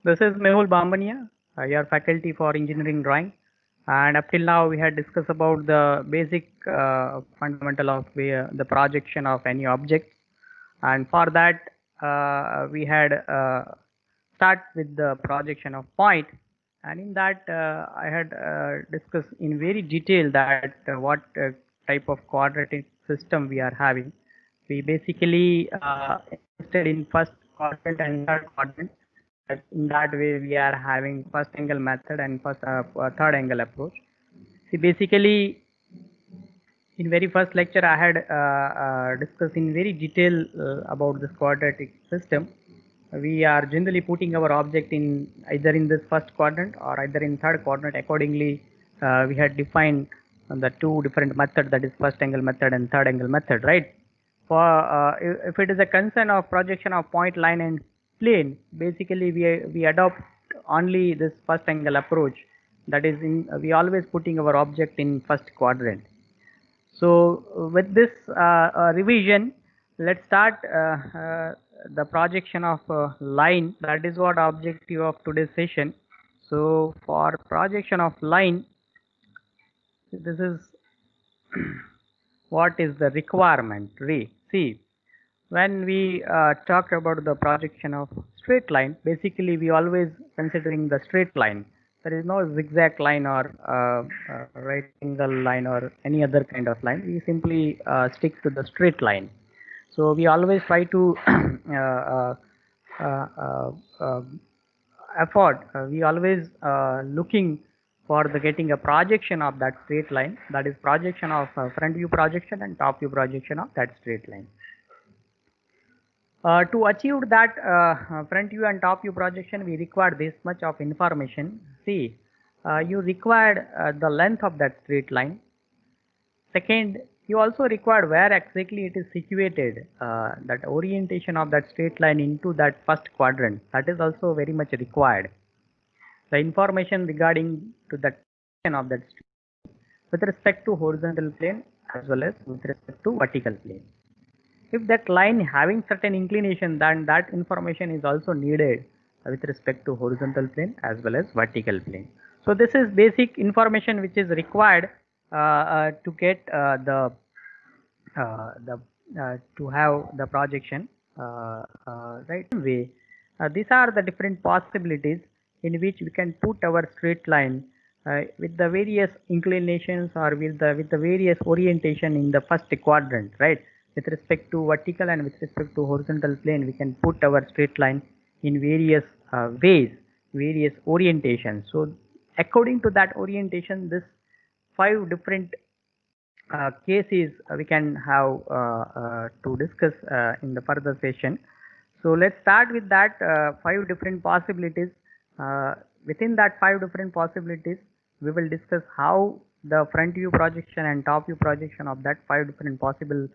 This is Mehul Bambania, your faculty for engineering drawing. And up till now, we had discussed about the basic fundamental of the projection of any object. And for that, we had start with the projection of point. And in that, I had discussed in very detail that what type of quadratic system we are having. We basically interested in first quadrant and third quadrant. In that way, we are having first angle method and third angle approach. See, basically, in very first lecture, I had discussed in very detail about this quadratic system. We are generally putting our object in either in this first quadrant or either in third quadrant. Accordingly, we had defined the two different methods, that is first angle method and third angle method, right? For if it is a concern of projection of point, line and plane, basically we adopt only this first angle approach, that is in we always putting our object in first quadrant. So with this revision, let's start the projection of line. That is what objective of today's session. So for projection of line, this is what is the requirement. See, when we talk about the projection of straight line, basically we always considering the straight line. There is no zigzag line or right angle line or any other kind of line. We simply stick to the straight line. So we always try to uh, uh, uh, afford. We always looking for the getting a projection of that straight line. That is projection of front view projection and top view projection of that straight line. To achieve that front view and top view projection, we require this much of information. See, you required the length of that straight line. Second, you also required where exactly it is situated, that orientation of that straight line into that first quadrant. That is also very much required. The information regarding to the of that straight with respect to horizontal plane as well as with respect to vertical plane. If that line having certain inclination, then that information is also needed with respect to horizontal plane as well as vertical plane. So this is basic information which is required to get to have the projection right way. These are the different possibilities in which we can put our straight line with the various inclinations or with the various orientation in the first quadrant, right? With respect to vertical and with respect to horizontal plane, we can put our straight line in various ways, various orientations. So according to that orientation, this 5 different cases we can have to discuss in the further session. So let's start with that 5 different possibilities. Within that 5 different possibilities, we will discuss how the front view projection and top view projection of that 5 different possible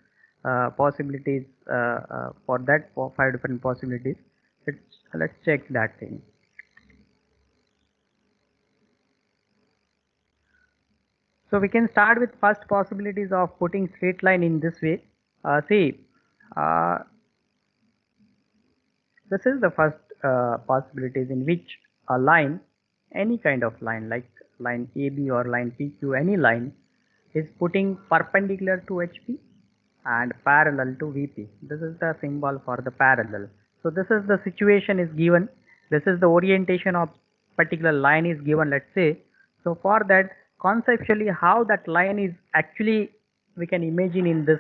possibilities for that 5 different possibilities. Let's check that thing. So we can start with first possibilities of putting straight line in this way. See, uh, this is the first possibilities in which a line, any kind of line like line AB or line PQ, any line is putting perpendicular to HP and parallel to VP. This is the symbol for the parallel. So this is the situation is given. This is the orientation of particular line is given, let's say. So for that, conceptually how that line is actually we can imagine in this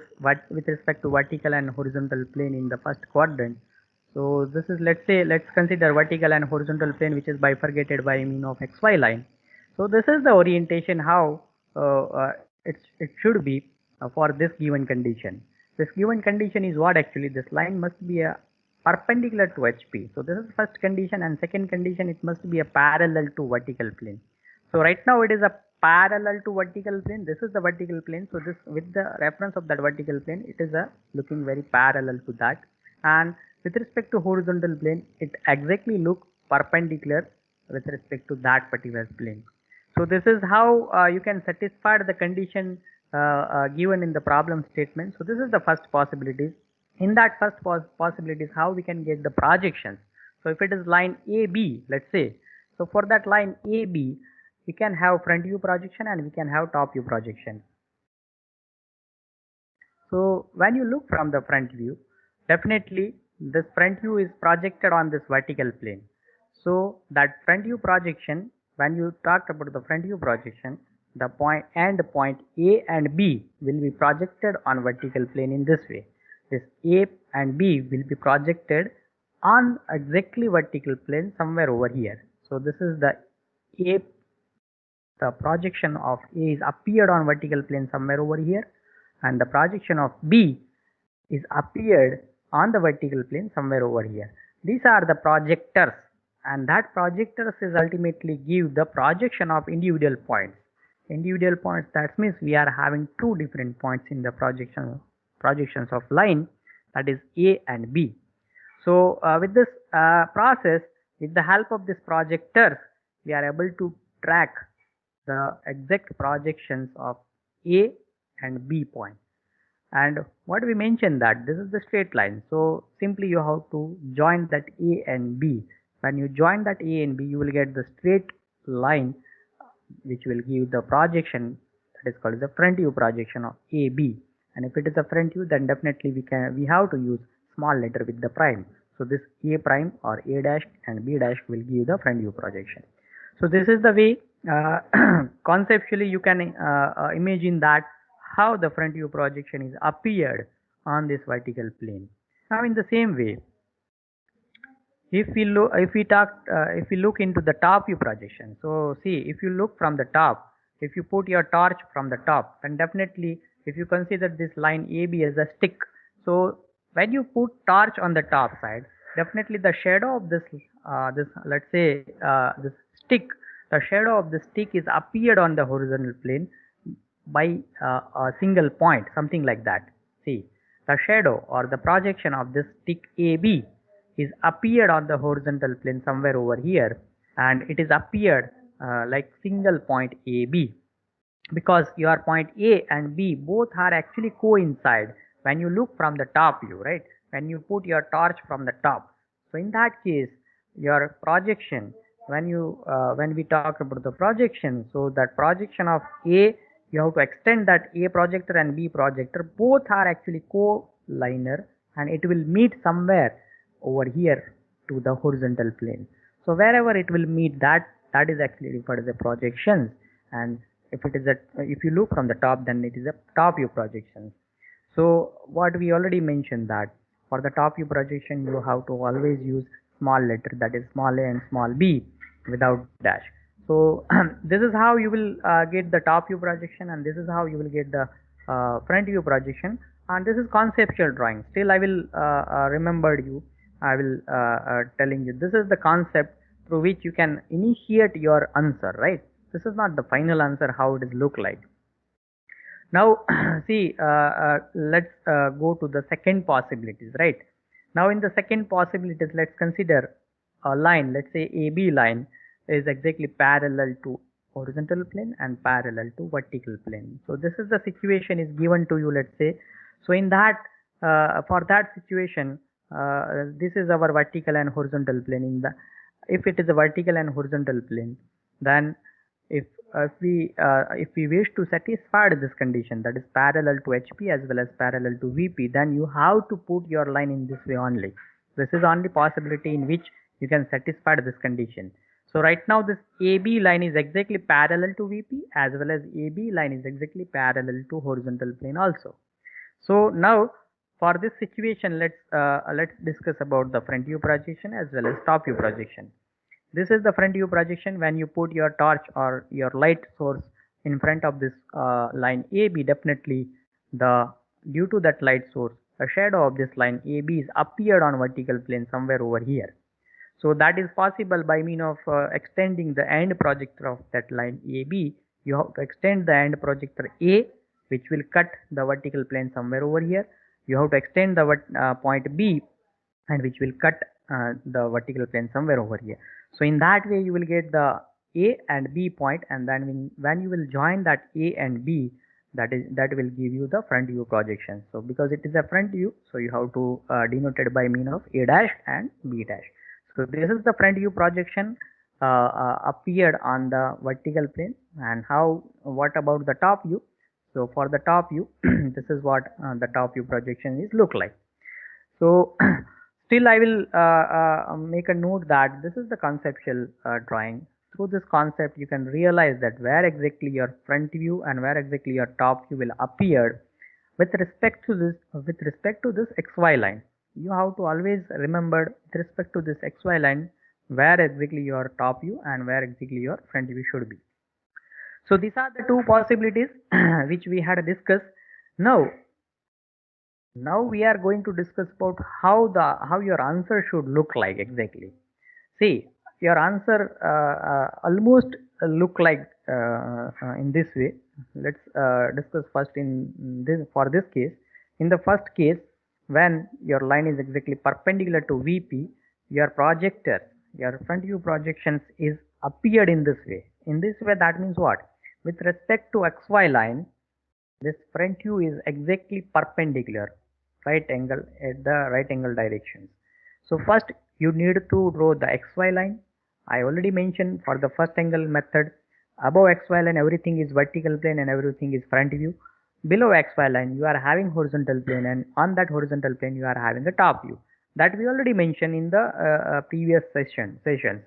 with respect to vertical and horizontal plane in the first quadrant. So this is, let's say, let's consider vertical and horizontal plane which is bifurcated by mean of XY line. So this is the orientation how it should be for this given condition. This given condition is what actually this line must be a perpendicular to HP. So this is first condition, and second condition, it must be a parallel to vertical plane. So right now it is a parallel to vertical plane. This is the vertical plane. So this with the reference of that vertical plane, it is a looking very parallel to that. And with respect to horizontal plane, it exactly look perpendicular with respect to that particular plane. So this is how you can satisfy the condition given in the problem statement. So this is the first possibility. In that first possibilities, how we can get the projections. So if it is line AB, let's say, so for that line AB, we can have front view projection and we can have top view projection. So when you look from the front view, definitely this front view is projected on this vertical plane. So that front view projection, when you talked about the front view projection, the point A and B will be projected on vertical plane in this way. This A and B will be projected on exactly vertical plane somewhere over here. So this is the A, the projection of A is appeared on vertical plane somewhere over here, and the projection of B is appeared on the vertical plane somewhere over here. These are the projectors, and that projectors is ultimately give the projection of individual points. Individual points, that means we are having two different points in the projections of line, that is A and B. So with this process, with the help of this projectors, we are able to track the exact projections of A and B point. And what we mentioned, that this is the straight line, so simply you have to join that A and B. When you join that A and B, you will get the straight line which will give the projection, that is called the front view projection of AB. And if it is a front view, then definitely we have to use small letter with the prime. So this A prime or A dash and B dash will give the front view projection. So this is the way conceptually you can imagine that how the front view projection is appeared on this vertical plane. Now in the same way, if we look into the top view projection, so see, if you look from the top, if you put your torch from the top, then definitely if you consider this line AB as a stick, so when you put torch on the top side, definitely the shadow of this let's say this stick, the shadow of the stick is appeared on the horizontal plane by a single point, something like that. See, the shadow or the projection of this stick AB is appeared on the horizontal plane somewhere over here, and it is appeared like single point AB, because your point A and B both are actually coincide when you look from the top view, right? When you put your torch from the top, so in that case your projection, when we talk about the projection, so that projection of A, you have to extend that A projector and B projector, both are actually co-linear, and it will meet somewhere over here to the horizontal plane. So wherever it will meet, that is actually referred as a projections. And if you look from the top, then it is a top view projection. So what we already mentioned, that for the top view projection you have to always use small letter, that is small a and small b without dash. So this is how you will get the top view projection, and this is how you will get the front view projection. And this is conceptual drawing. Still I will I will telling you, this is the concept through which you can initiate your answer, right? This is not the final answer how it is look like. Now see, let's go to the second possibilities, right? Now in the second possibilities, let's consider a line, let's say AB line is exactly parallel to horizontal plane and parallel to vertical plane. So this is the situation is given to you, let's say. So in that for that situation, this is our vertical and horizontal plane. In the, if it is a vertical and horizontal plane, then if we wish to satisfy this condition, that is parallel to HP as well as parallel to VP, then you have to put your line in this way only. This is only possibility in which you can satisfy this condition. So right now this AB line is exactly parallel to VP, as well as AB line is exactly parallel to horizontal plane also. So now for this situation, let's discuss about the front view projection as well as top view projection. This is the front view projection. When you put your torch or your light source in front of this line AB, definitely due to that light source, the shadow of this line AB is appeared on vertical plane somewhere over here. So that is possible by means of extending the end projector of that line AB. You have to extend the end projector A, which will cut the vertical plane somewhere over here. You have to extend the point B, and which will cut the vertical plane somewhere over here. So in that way you will get the A and B point, and then when you will join that A and B, that will give you the front view projection. So because it is a front view, so you have to denote it by means of A dash and B dash. So this is the front view projection appeared on the vertical plane. And what about the top view? So for the top view, this is what the top view projection is look like. So still I will make a note that this is the conceptual drawing. Through this concept you can realize that where exactly your front view and where exactly your top view will appear with respect to this xy line. You have to always remember with respect to this xy line where exactly your top view and where exactly your front view should be. So these are the two possibilities which we had discussed. Now we are going to discuss about how your answer should look like exactly. See, your answer almost look like in this way. Let's discuss first in this for this case. In the first case, when your line is exactly perpendicular to VP, your projector, your front view projections is appeared in this way. In this way, that means what? With respect to XY line, this front view is exactly perpendicular, right angle at the right angle directions. So first you need to draw the xy line. I already mentioned for the first angle method, above xy line everything is vertical plane and everything is front view. Below xy line you are having horizontal plane, and on that horizontal plane you are having a top view. That we already mentioned in the previous sessions.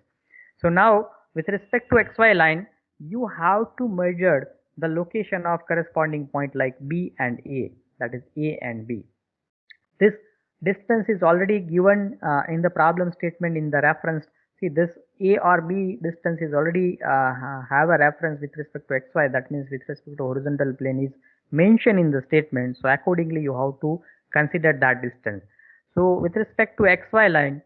So now with respect to xy line, you have to measure the location of corresponding point like B and A, that is A and B. This distance is already given in the problem statement in the reference. See, this A or B distance is already have a reference with respect to xy. That means with respect to horizontal plane is mentioned in the statement. So accordingly you have to consider that distance. So with respect to xy line,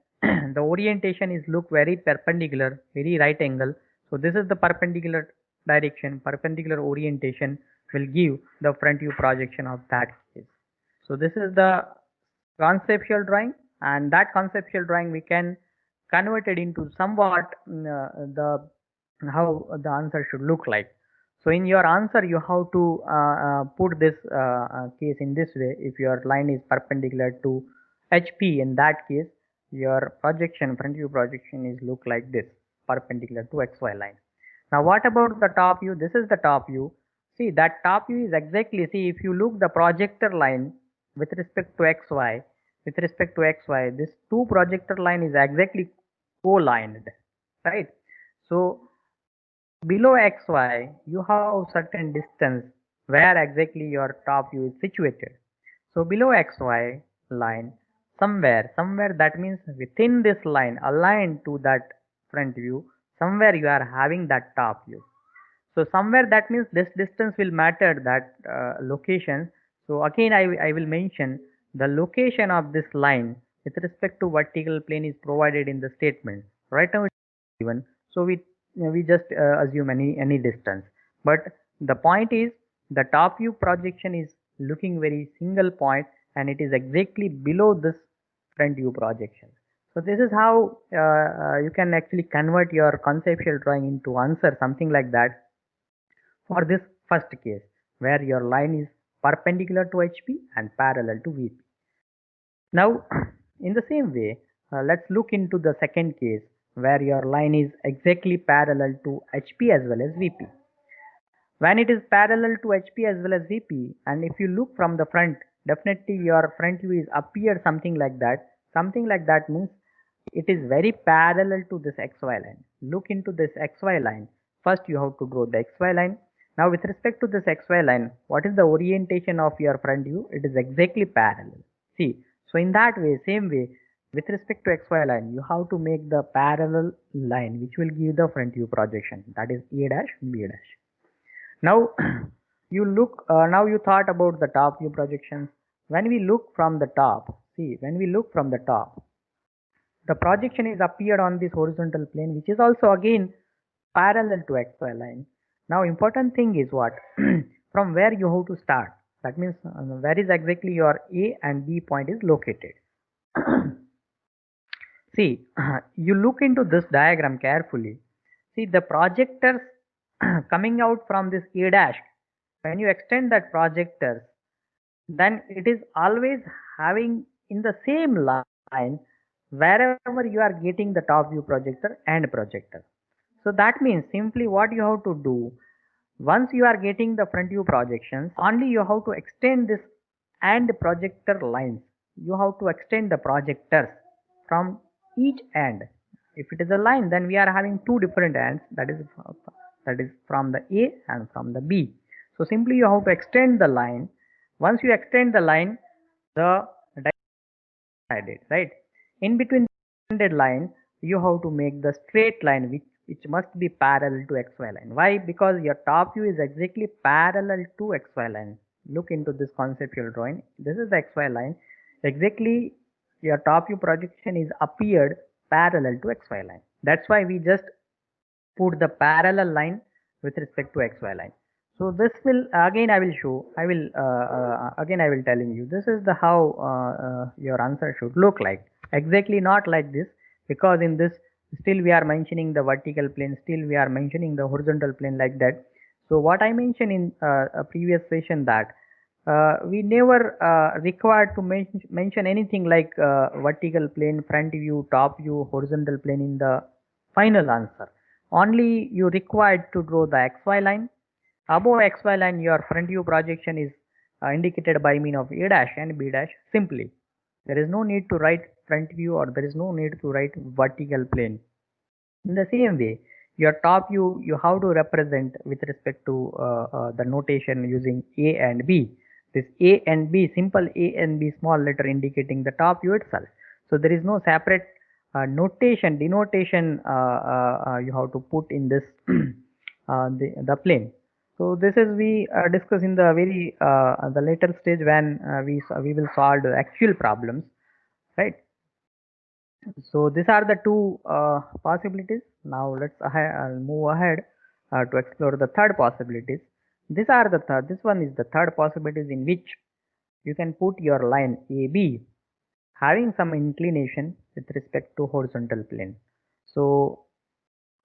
the orientation is look very perpendicular, very right angle. So this is the perpendicular direction, perpendicular orientation will give the front view projection of that case. So this is the conceptual drawing, and that conceptual drawing we can convert it into somewhat the how the answer should look like. So in your answer you have to put this case in this way. If your line is perpendicular to HP, in that case your projection, front view projection is look like this, perpendicular to XY line. Now what about the top view? This is the top view. See, that top view is exactly, see, if you look the projector line with respect to XY, this two projector line is exactly co-lined, right? So below XY you have certain distance where exactly your top view is situated. So below XY line, somewhere that means within this line aligned to that front view, somewhere you are having that top view. So somewhere that means this distance will matter, that location. So again I will mention the location of this line with respect to vertical plane is provided in the statement. Right now it's given, so we just assume any distance. But the point is the top view projection is looking very single point, and it is exactly below this front view projection. So this is how you can actually convert your conceptual drawing into answer, something like that, for this first case where your line is perpendicular to HP and parallel to VP. Now in the same way, let's look into the second case where your line is exactly parallel to HP as well as VP. When it is parallel to HP as well as VP, and if you look from the front, definitely your front view is appear something like that. Something like that means it is very parallel to this XY line. Look into this XY line. First you have to draw the XY line. Now with respect to this XY line, what is the orientation of your front view? It is exactly parallel. See, so in that way, same way, with respect to XY line, you have to make the parallel line which will give the front view projection, that is A dash B dash. Now now you thought about the top view projections. When we look from the top, see, when we look from the top, the projection is appeared on this horizontal plane, which is also again parallel to XY line. Now important thing is what? From where you have to start. That means where is exactly your A and B point is located. See, you look into this diagram carefully. See, the projectors coming out from this A dash, when you extend that projectors, then it is always having in the same line wherever you are getting the top view projector and projector. So that means simply what you have to do, once you are getting the front view projections, only you have to extend this and projector lines. You have to extend the projectors from each end. If it is a line, then we are having two different ends, that is from the A and from the B. So simply you have to extend the line. Once you extend the line, the divided, right? In between the extended line, you have to make the straight line which must be parallel to xy line. Why? Because your top view is exactly parallel to xy line. Look into this conceptual drawing. This is the xy line. Exactly your top view projection is appeared parallel to xy line. That's why we just put the parallel line with respect to xy line. So this will again I will show, again I will telling you, this is the how your answer should look like. Exactly not like this, because in this still we are mentioning the vertical plane, still we are mentioning the horizontal plane like that. So what I mentioned in a previous session, that we never required to mention anything like vertical plane, front view, top view, horizontal plane in the final answer. Only you required to draw the xy line. Above xy line, your front view projection is indicated by mean of a dash and b dash simply. There is no need to write front view, or there is no need to write vertical plane. In the same way, your top view you have to represent with respect to the notation using A and B. This A and B, simple A and B small letter indicating the top view itself. So there is no separate denotation you have to put in this the plane. So this is we discuss in the very the later stage when we will solve the actual problems, right? So these are the two possibilities. Now let's move ahead to explore the third possibilities. These are the third. This one is the third possibilities, in which you can put your line AB having some inclination with respect to horizontal plane. So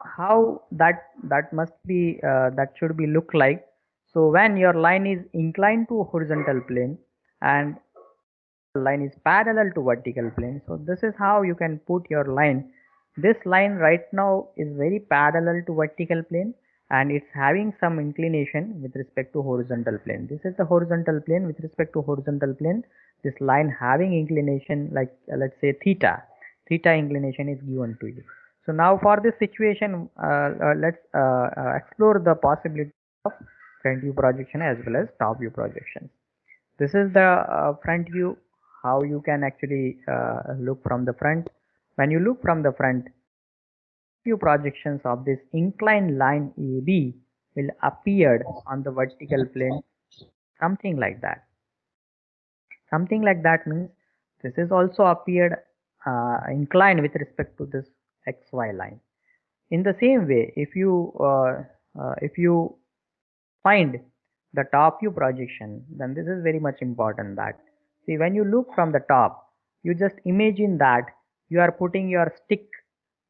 how that must be that should be look like. So when your line is inclined to horizontal plane and line is parallel to vertical plane, so this is how you can put your line. This line right now is very parallel to vertical plane, and it's having some inclination with respect to horizontal plane. This is the horizontal plane. With respect to horizontal plane, this line having inclination like let's say theta inclination is given to you. So now for this situation, let's explore the possibility of front view projection as well as top view projection. This is the front view, how you can actually look from the front. When you look from the front, few projections of this inclined line AB will appear on the vertical plane, something like that. Something like that means this is also appeared inclined with respect to this XY line. In the same way, if you find the top view projection, then this is very much important. That, see, when you look from the top, you just imagine that you are putting your stick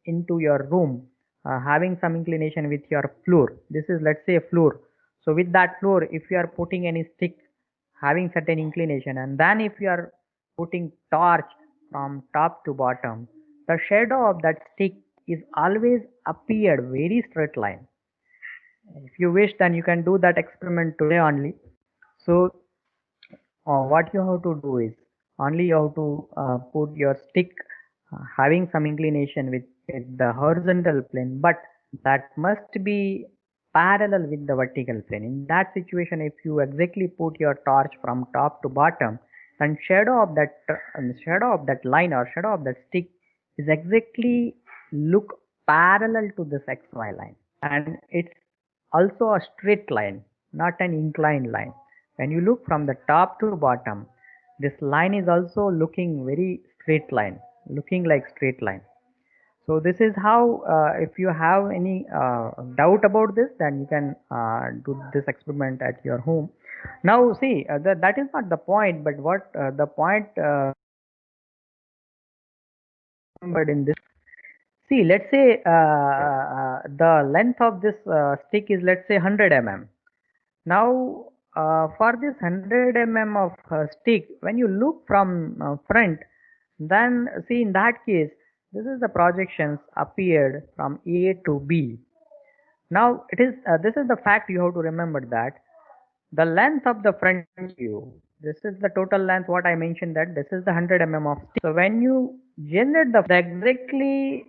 into your room, having some inclination with your floor. This is, let's say, a floor. So with that floor, if you are putting any stick having certain inclination, and then if you are putting torch from top to bottom, the shadow of that stick is always appeared very straight line. If you wish, then you can do that experiment today only. So what you have to do is, only you have to put your stick having some inclination with the horizontal plane, but that must be parallel with the vertical plane. In that situation, if you exactly put your torch from top to bottom, then shadow of that line or shadow of that stick is exactly look parallel to this xy line, and it's also a straight line, not an inclined line. When you look from the top to bottom, this line is also looking very straight line, looking like straight line. So this is how, if you have any doubt about this, then you can do this experiment at your home. Now see, that is not the point, but what the point remembered in this. See, let's say the length of this stick is, let's say, 100 mm. Now, for this 100 mm of stick, when you look from front, then see in that case, this is the projections appeared from A to B. Now it is this is the fact you have to remember that the length of the front view, this is the total length what I mentioned that this is the 100 mm of steel. So when you generate the exactly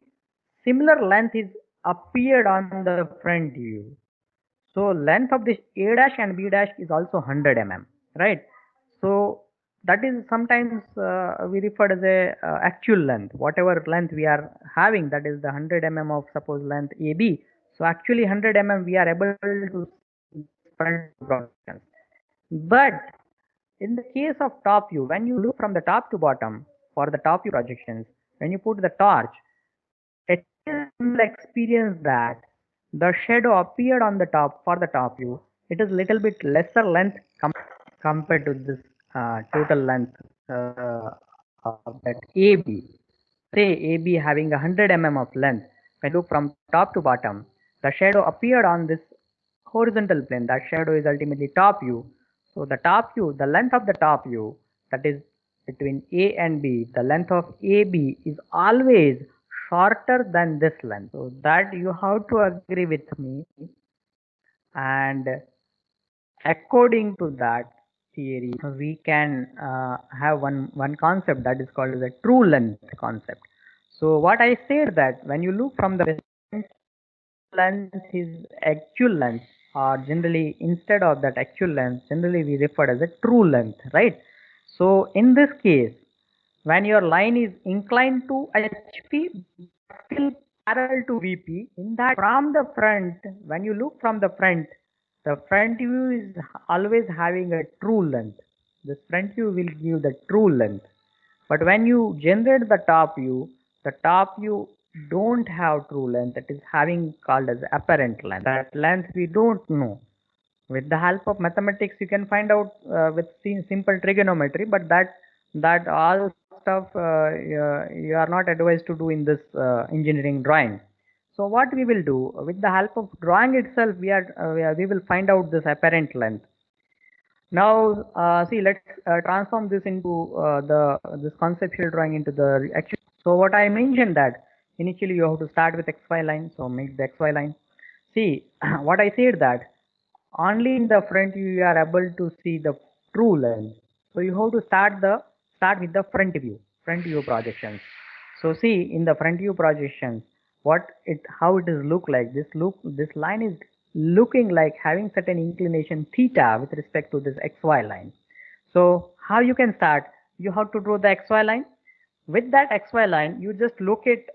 similar length is appeared on the front view. So length of this A dash and B dash is also 100 mm, right? So that is sometimes we refer as a actual length. Whatever length we are having, that is the 100 mm of suppose length AB. So actually 100 mm we are able to front projections. But in the case of top view, when you look from the top to bottom for the top view projections, when you put the torch, it will experience that the shadow appeared on the top for the top view. It is little bit lesser length compared to this total length of that AB. Say AB having 100 mm of length. When you look from top to bottom, the shadow appeared on this horizontal plane. That shadow is ultimately top view. So the top view, the length of the top view, that is between A and B, the length of AB is always shorter than this length. So that you have to agree with me. And according to that theory, we can have one concept that is called the true length concept. So what I said that when you look from the length is actual length, or generally instead of that actual length, generally we refer as a true length, right? So in this case, when your line is inclined to HP still parallel to VP, in that from the front, when you look from the front view is always having a true length. This front view will give the true length. But when you generate the top view don't have true length. It is having called as apparent length. That length we don't know. With the help of mathematics, you can find out with simple trigonometry, but that all stuff you are not advised to do in this engineering drawing. So what we will do with the help of drawing itself, we will find out this apparent length. Now, see, let's transform this into this conceptual drawing into the actual. So what I mentioned that initially you have to start with XY line. So make the XY line. See, what I said that only in the front you are able to see the true length. So you have to start with the front view projections. So see in the front view projections, how it is look like. This line is looking like having certain inclination theta with respect to this XY line. So how you can start? You have to draw the XY line. With that XY line, you just locate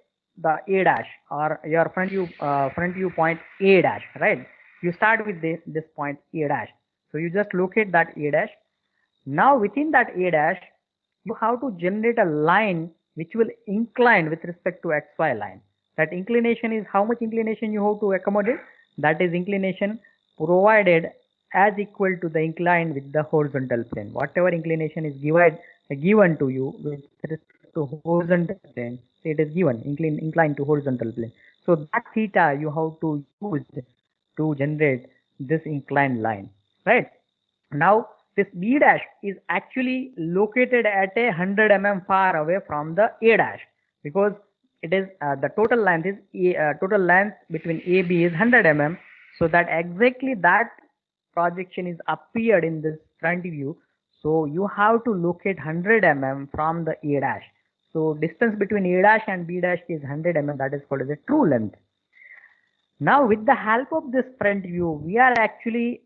the A dash or your front view point A dash, right? You start with this point A dash. So you just locate that A dash. Now within that A dash, you have to generate a line which will incline with respect to XY line. That inclination is how much inclination you have to accommodate? That is inclination provided as equal to the incline with the horizontal plane. Whatever inclination is given to you with respect to horizontal plane, it is given inclined to horizontal plane. So that theta you have to use to generate this inclined line, right? Now this B dash is actually located at 100 mm far away from the A dash, because it is the total length is total length between AB is 100 mm. So that exactly that projection is appeared in this front view. So you have to locate 100 mm from the A dash. So distance between A dash and B dash is 100 mm. That is called as a true length. Now with the help of this front view, we are actually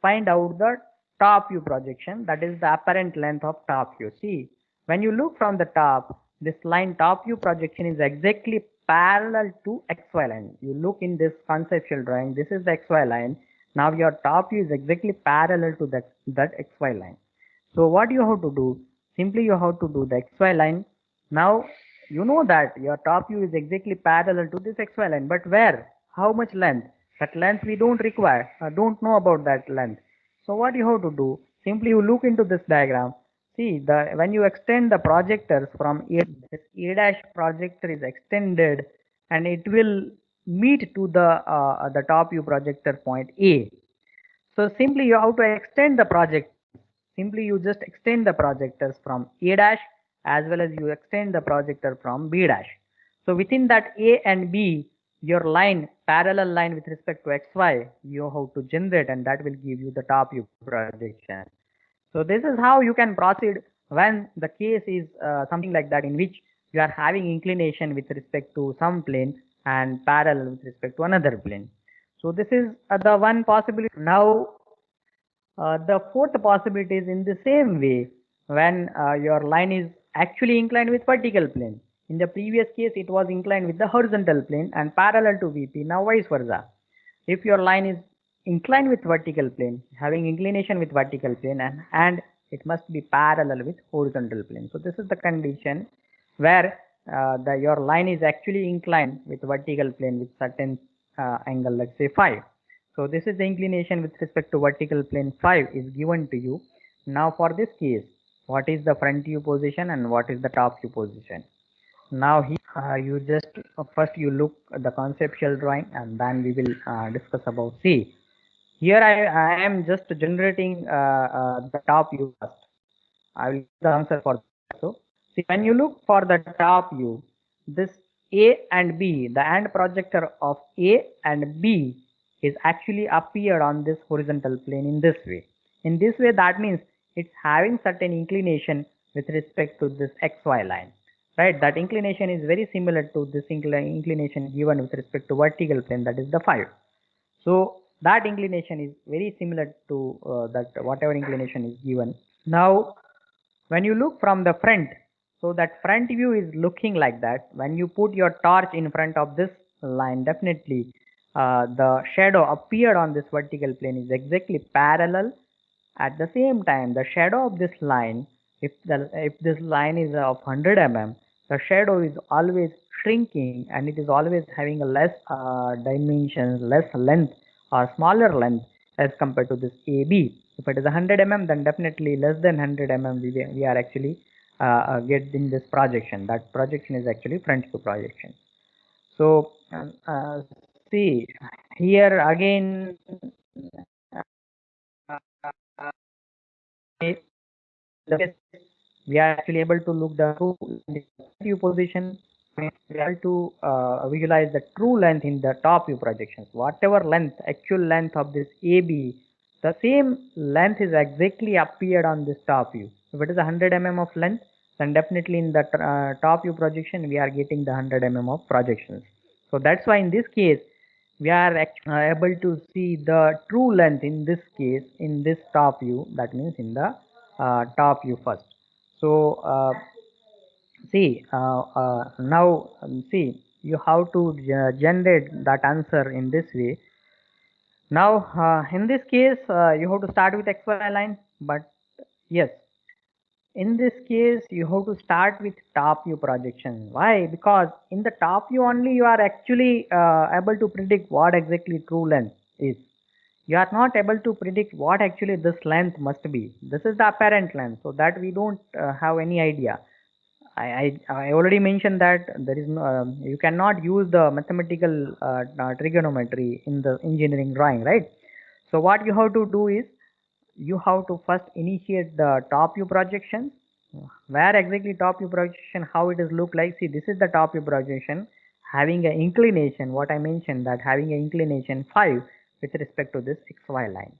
find out the top view projection, that is the apparent length of top view. See, when you look from the top, this line top view projection is exactly parallel to XY line. You look in this conceptual drawing, this is the XY line. Now your top view is exactly parallel to that XY line. So what you have to do? Simply you have to do the XY line. Now you know that your top view is exactly parallel to this XY line, but where? How much length? That length we don't require, don't know about that length. So what you have to do? Simply you look into this diagram. See, when you extend the projectors from A dash projector is extended and it will meet to the top view projector point A. So simply you have to extend the project. Simply you just extend the projectors from A dash as well as you extend the projector from B dash. So within that A and B, your line, parallel line with respect to XY, you have to generate, and that will give you the top view projection. So this is how you can proceed when the case is something like that, in which you are having inclination with respect to some plane and parallel with respect to another plane. So this is the one possibility. Now the fourth possibility is in the same way when your line is actually inclined with vertical plane. In the previous case, it was inclined with the horizontal plane and parallel to VP. Now vice versa. If your line is inclined with vertical plane, having inclination with vertical plane, and it must be parallel with horizontal plane. So this is the condition where your line is actually inclined with vertical plane with certain angle, let's say phi. So this is the inclination with respect to vertical plane 5 is given to you. Now for this case, what is the front view position and what is the top view position? Now here you just first you look at the conceptual drawing, and then we will discuss about. See, here I am just generating the top view first. I will give the answer for that. So see, when you look for the top view, this A and B, the end projector of A and B is actually appeared on this horizontal plane in this way. In this way, that means it's having certain inclination with respect to this XY line, right? That inclination is very similar to this inclination given with respect to vertical plane, that is the 5. So that inclination is very similar to that whatever inclination is given. Now when you look from the front, so that front view is looking like that. When you put your torch in front of this line, definitely the shadow appeared on this vertical plane is exactly parallel. At the same time, the shadow of this line, if this line is of 100 mm, the shadow is always shrinking, and it is always having a less dimensions, less length or smaller length as compared to this AB. If it is 100 mm, then definitely less than 100 mm we are actually getting this projection. That projection is actually front view projection. So see here again, we are actually able to look the true view position. We are able to visualize the true length in the top view projections. Whatever length, actual length of this AB, the same length is exactly appeared on this top view. If it is 100 mm of length, then definitely in the top view projection we are getting the 100 mm of projections. So that's why in this case we are able to see the true length in this case in this top view, that means in the top view first. So see now see, you have to generate that answer in this way. Now in this case you have to start with XY line, but yes, in this case you have to start with top view projection. Why? Because in the top view only you are actually able to predict what exactly true length is. You are not able to predict what actually this length must be. This is the apparent length, so that we don't have any idea. I already mentioned that there is no, you cannot use the mathematical trigonometry in the engineering drawing, right? So what you have to do is you have to first initiate the top view projection. Where exactly top view projection, how it is look like? See, this is the top view projection having an inclination, what I mentioned, that having an inclination 5 with respect to this XY line.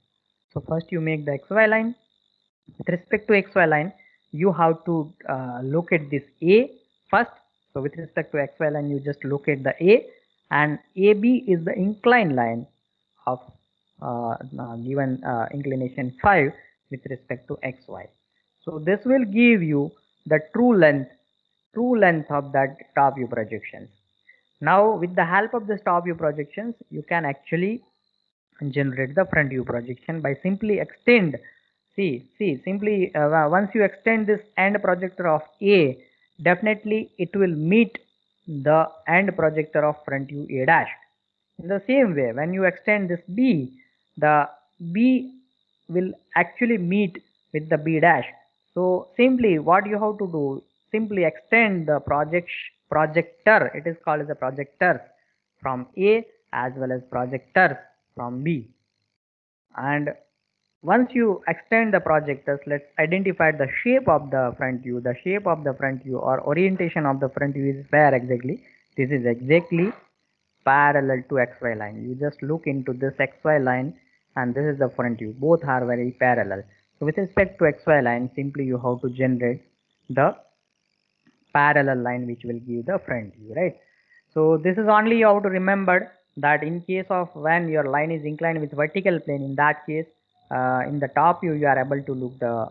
So first you make the XY line. With respect to XY line, you have to locate this A first. So with respect to XY line, you just locate the A, and AB is the inclined line of given inclination 5 with respect to XY. So this will give you the true length of that top view projections. Now with the help of this top view projections, you can actually generate the front view projection by simply extend. See, simply once you extend this end projector of A, definitely it will meet the end projector of front view A dash. In the same way, when you extend this B, the B will actually meet with the B dash. So simply what you have to do, simply extend the projector, it is called as a projector, from A as well as projectors from B. And once you extend the projectors, let's identify the shape of the front view. The shape of the front view or orientation of the front view is where exactly? This is exactly parallel to XY line. You just look into this XY line and this is the front view. Both are very parallel. So with respect to XY line, simply you have to generate the parallel line which will give the front view, right? So this is only you have to remember that in case of when your line is inclined with vertical plane, in that case in the top view you are able to look the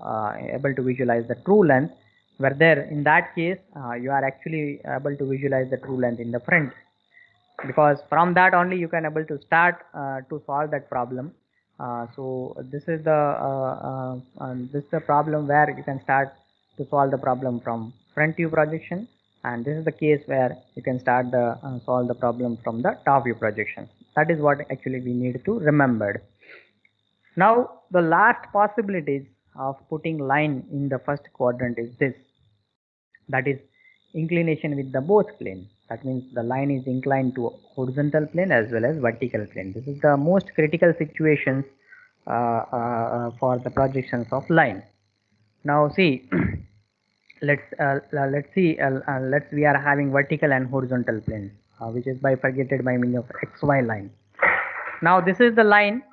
able to visualize the true length, where there in that case you are actually able to visualize the true length in the front, because from that only you can able to start to solve that problem. So this is the problem where you can start to solve the problem from front view projection, and this is the case where you can start the solve the problem from the top view projection. That is what actually we need to remember. Now the last possibilities of putting line in the first quadrant is this, that is inclination with the both plane. That means the line is inclined to horizontal plane as well as vertical plane. This is the most critical situations for the projections of line. Now see, let's see, let's we are having vertical and horizontal plane, which is bifurcated by means of XY line. Now this is the line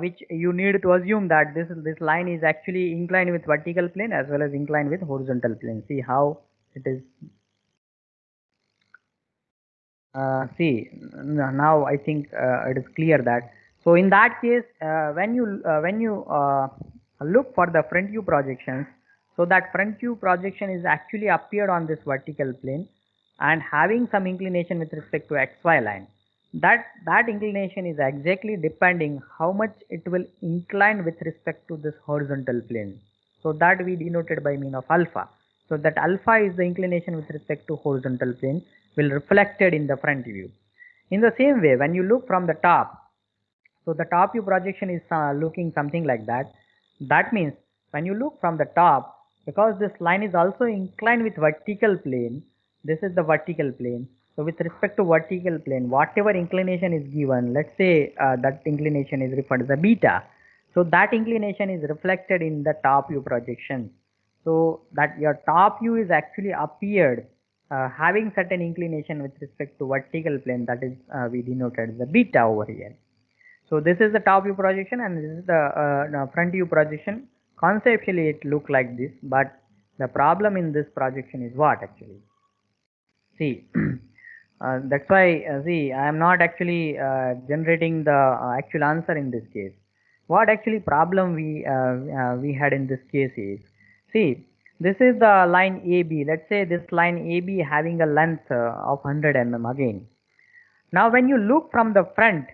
which you need to assume that this line is actually inclined with vertical plane as well as inclined with horizontal plane. See how it is. See, now I think it is clear that. So in that case, when you look for the front view projections, so that front view projection is actually appeared on this vertical plane and having some inclination with respect to XY line. That inclination is exactly depending how much it will incline with respect to this horizontal plane. So that we denoted by mean of alpha. So that alpha is the inclination with respect to horizontal plane will reflected in the front view. In the same way, when you look from the top, so the top view projection is looking something like that. That means when you look from the top, because this line is also inclined with vertical plane, this is the vertical plane. So with respect to vertical plane, whatever inclination is given, let's say that inclination is referred as a beta. So that inclination is reflected in the top view projection. So that your top view is actually appeared having certain inclination with respect to vertical plane, that is we denoted the beta over here. So this is the top view projection and this is the front view projection. Conceptually it look like this, but the problem in this projection is what actually? See, that's why see I am not actually generating the actual answer in this case. What actually problem we had in this case is, see, this is the line AB. Let's say this line AB having a length of 100 mm again. Now when you look from the front,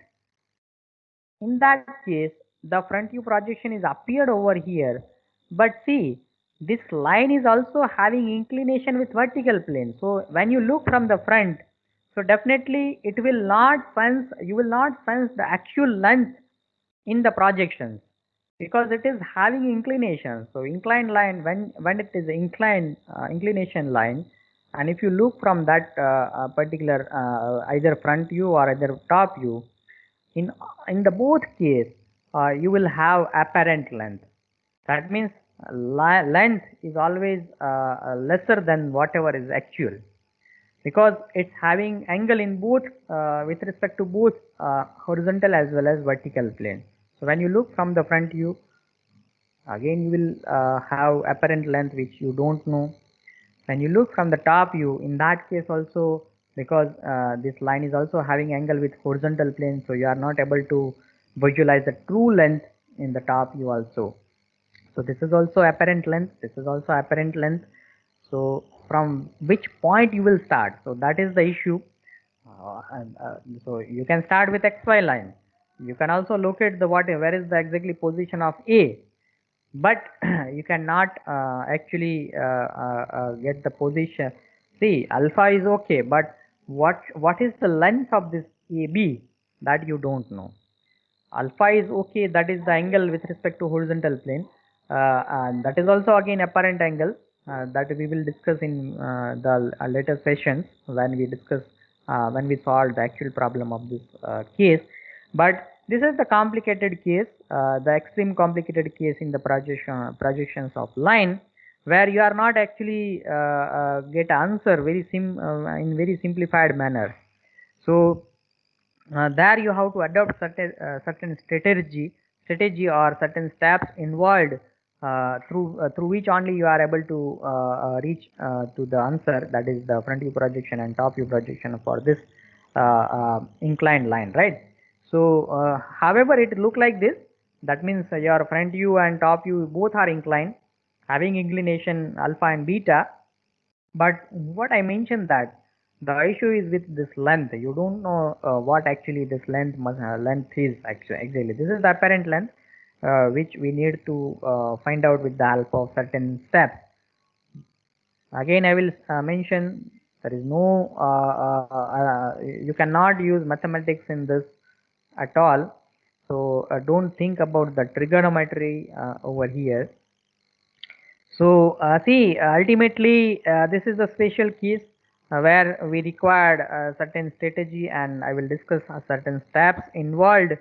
in that case the front view projection is appeared over here, but see, this line is also having inclination with vertical plane. So when you look from the front, so definitely it will not sense, you will not sense the actual length in the projections, because it is having inclination. So inclined line, when it is inclined inclination line, and if you look from that particular either front view or either top view, in the both case you will have apparent length. That means length is always lesser than whatever is actual, because it's having angle in both with respect to both horizontal as well as vertical plane. So when you look from the front view, again you will have apparent length which you don't know. When you look from the top view, in that case also, because this line is also having angle with horizontal plane, so you are not able to visualize the true length in the top view also. So this is also apparent length, this is also apparent length. So from which point you will start, so that is the issue. So you can start with XY line. You can also locate the where is the exactly position of A, but you cannot actually get the position. See, alpha is okay, but what is the length of this AB, that you don't know. Alpha is okay, that is the angle with respect to horizontal plane, and that is also again apparent angle that we will discuss in the later sessions when we discuss when we solve the actual problem of this case. But This is the complicated case, the extreme complicated case in the projections of line, where you are not actually get answer in very simplified manner. So there you have to adopt certain strategy or certain steps involved through which only you are able to reach to the answer, that is the front view projection and top view projection for this inclined line, right? So however it look like this, that means your front view and top view both are inclined, having inclination alpha and beta. But what I mentioned, that the issue is with this length. You don't know what actually this length is actually. Exactly, this is the apparent length which we need to find out with the help of certain steps. Again, I will mention, there is no you cannot use mathematics in this at all. So don't think about the trigonometry over here. So see, ultimately this is a special case where we required a certain strategy, and I will discuss certain steps involved